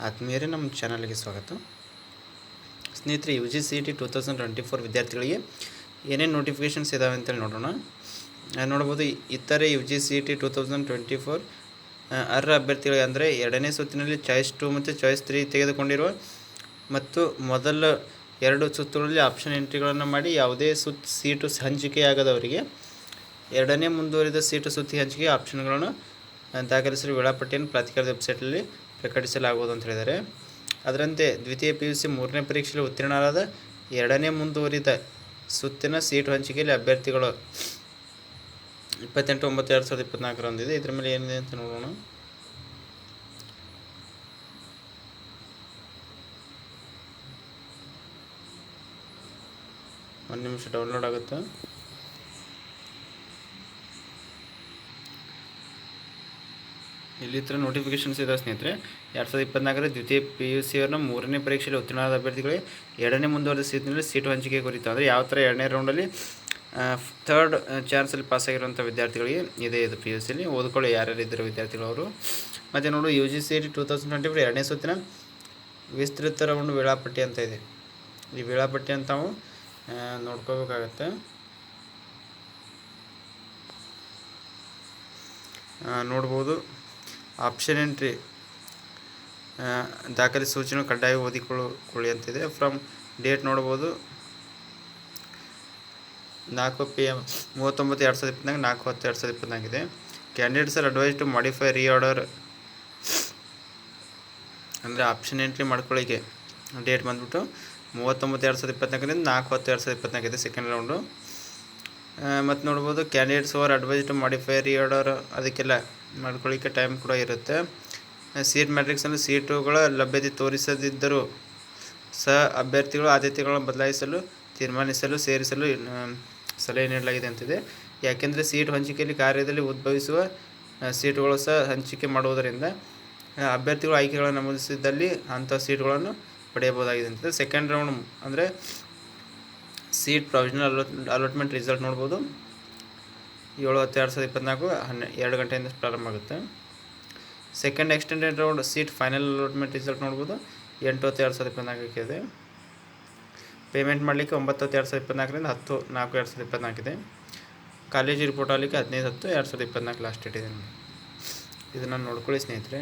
ಆತ್ಮೀಯರೇ, ನಮ್ಮ ಚಾನಲ್ಗೆ ಸ್ವಾಗತ. ಸ್ನೇಹಿತರೆ, U G C E T 2024 ವಿದ್ಯಾರ್ಥಿಗಳಿಗೆ ಏನೇನು ನೋಟಿಫಿಕೇಷನ್ಸ್ ಇದ್ದಾವೆ ಅಂತೇಳಿ ನೋಡೋಣ. ನೋಡ್ಬೋದು, ಇತರೆ U G C E T 2024 ಅರ್ಹ ಅಭ್ಯರ್ಥಿಗಳಿಗೆ ಅಂದರೆ ಎರಡನೇ ಸುತ್ತಿನಲ್ಲಿ ಚಾಯ್ಸ್ 2 ಮತ್ತು ಚಾಯ್ಸ್ 3 ತೆಗೆದುಕೊಂಡಿರುವ ಮತ್ತು ಮೊದಲ 2 ಸುತ್ತುಗಳಲ್ಲಿ ಆಪ್ಷನ್ ಎಂಟ್ರಿಗಳನ್ನು ಮಾಡಿ ಯಾವುದೇ ಸೀಟು ಹಂಚಿಕೆಯಾಗದವರಿಗೆ ಎರಡನೇ ಮುಂದುವರಿದ ಸೀಟು ಸುತ್ತಿ ಹಂಚಿಕೆ ಆಪ್ಷನ್ಗಳನ್ನು ದಾಖಲಿಸಲು ವೇಳಾಪಟ್ಟಿಯನ್ನು ಪ್ರಾಧಿಕಾರದ ವೆಬ್ಸೈಟಲ್ಲಿ ಪ್ರಕಟಿಸಲಾಗುವುದು ಅಂತ ಹೇಳಿದ್ದಾರೆ. ಅದರಂತೆ ದ್ವಿತೀಯ PUC 3ನೇ ಪರೀಕ್ಷೆಯಲ್ಲಿ ಉತ್ತೀರ್ಣರಾದ ಎರಡನೇ ಮುಂದುವರಿದ ಸುತ್ತಿನ ಸೀಟು ಹಂಚಿಕೆಯಲ್ಲಿ ಅಭ್ಯರ್ಥಿಗಳು 28/9/2024 ಇದೆ. ಇದರ ಮೇಲೆ ಏನಿದೆ ಅಂತ ನೋಡೋಣ. ಒಂದು ನಿಮಿಷ ಡೌನ್ಲೋಡ್ ಆಗುತ್ತೆ. ಇಲ್ಲಿ ಥರ ನೋಟಿಫಿಕೇಷನ್ಸ್ ಇದೆ ಸ್ನೇಹಿತರೆ. 2024 ದ್ವಿತೀಯ PUC ಅವರನ್ನ 3ನೇ ಪರೀಕ್ಷೆಯಲ್ಲಿ ಉತ್ತೀರ್ಣರಾದ ಅಭ್ಯರ್ಥಿಗಳಿಗೆ ಎರಡನೇ ಮುಂದುವರೆದ ಸೀಟು ಹಂಚಿಕೆ ಕುರಿತು, ಅಂದರೆ ಯಾವ ಥರ ಎರಡನೇ ರೌಂಡಲ್ಲಿ ಥರ್ಡ್ ಚಾನ್ಸಲ್ಲಿ ಪಾಸಾಗಿರುವಂಥ ವಿದ್ಯಾರ್ಥಿಗಳಿಗೆ ಇದೆ. ಇದು PUCಲಿ ಓದ್ಕೊಳ್ಳಿ ಯಾರ್ಯಾರು ಇದ್ದರು ವಿದ್ಯಾರ್ಥಿಗಳು ಅವರು. ಮತ್ತು ನೋಡು, U G C E T 2024 ಎರಡನೇ ಸುತ್ತಿನ ವಿಸ್ತೃತ ರೌಂಡ್ ವೇಳಾಪಟ್ಟಿ ಅಂತ ಇದೆ. ಈ ವೇಳಾಪಟ್ಟಿ ಅಂತ ನಾವು ನೋಡ್ಕೋಬೇಕಾಗತ್ತೆ. ನೋಡ್ಬೋದು, ಆಪ್ಷನ್ ಎಂಟ್ರಿ ದಾಖಲೆ ಸೂಚನೆ ಕಡ್ಡಾಯ ಓದಿಕೊಳ್ಳಿ ಅಂತಿದೆ. ಫ್ರಮ್ ಡೇಟ್ ನೋಡ್ಬೋದು, 4 PM 39/2024, 4/10/2024 ಇದೆ. Candidates are advise to modify reorder, ಅಂದರೆ ಆಪ್ಷನ್ ಎಂಟ್ರಿ ಮಾಡ್ಕೊಳ್ಳಿಕ್ಕೆ ಡೇಟ್ ಬಂದ್ಬಿಟ್ಟು 39/2024 4/10/2024 ಇದೆ ಸೆಕೆಂಡ್ ರೌಂಡು. ಮತ್ತು ನೋಡ್ಬೋದು, candidates are advise to modify reorder, ಅದಕ್ಕೆಲ್ಲ ಮಾಡ್ಕೊಳ್ಳಿಕ್ಕೆ ಟೈಮ್ ಕೂಡ ಇರುತ್ತೆ. ಸೀಟ್ ಮ್ಯಾಟ್ರಿಕ್ಸಲ್ಲಿ ಸೀಟುಗಳ ಲಭ್ಯತೆ ತೋರಿಸದಿದ್ದರೂ ಸಹ ಅಭ್ಯರ್ಥಿಗಳು ಆದ್ಯತೆಗಳನ್ನು ಬದಲಾಯಿಸಲು ಸೇರಿಸಲು ಸಲಹೆ ನೀಡಲಾಗಿದೆ ಅಂತಿದೆ. ಯಾಕೆಂದರೆ ಸೀಟು ಹಂಚಿಕೆಯಲ್ಲಿ ಕಾರ್ಯದಲ್ಲಿ ಉದ್ಭವಿಸುವ ಸೀಟುಗಳು ಸಹ ಹಂಚಿಕೆ ಮಾಡುವುದರಿಂದ ಅಭ್ಯರ್ಥಿಗಳು ಆಯ್ಕೆಗಳನ್ನು ನಮೂದಿಸಿದಲ್ಲಿ ಅಂಥ ಸೀಟುಗಳನ್ನು ಪಡೆಯಬಹುದಾಗಿದೆ ಅಂತಿದೆ. ಸೆಕೆಂಡ್ ರೌಂಡ್ ಅಂದರೆ ಸೀಟ್ ಪ್ರೊವಿಷನಲ್ ಅಲಾಟ್ಮೆಂಟ್ ರಿಸಲ್ಟ್ ನೋಡ್ಬೋದು, 7/10/2024 2 ಗಂಟೆಯಿಂದ ಪ್ರಾರಂಭ ಆಗುತ್ತೆ. Second extended round seat final allotment result ನೋಡ್ಬೋದು, 8/10/2024 ಇದೆ. ಪೇಮೆಂಟ್ ಮಾಡಲಿಕ್ಕೆ 9/10/2024 10/4/2024 ಇದೆ. ಕಾಲೇಜು ರಿಪೋರ್ಟ್ ಆಗಲಿಕ್ಕೆ 15/10/2024 ಲಾಸ್ಟ್ ಡೇಟ್ ಇದೆ. ಇದನ್ನು ನೋಡ್ಕೊಳ್ಳಿ ಸ್ನೇಹಿತರೆ.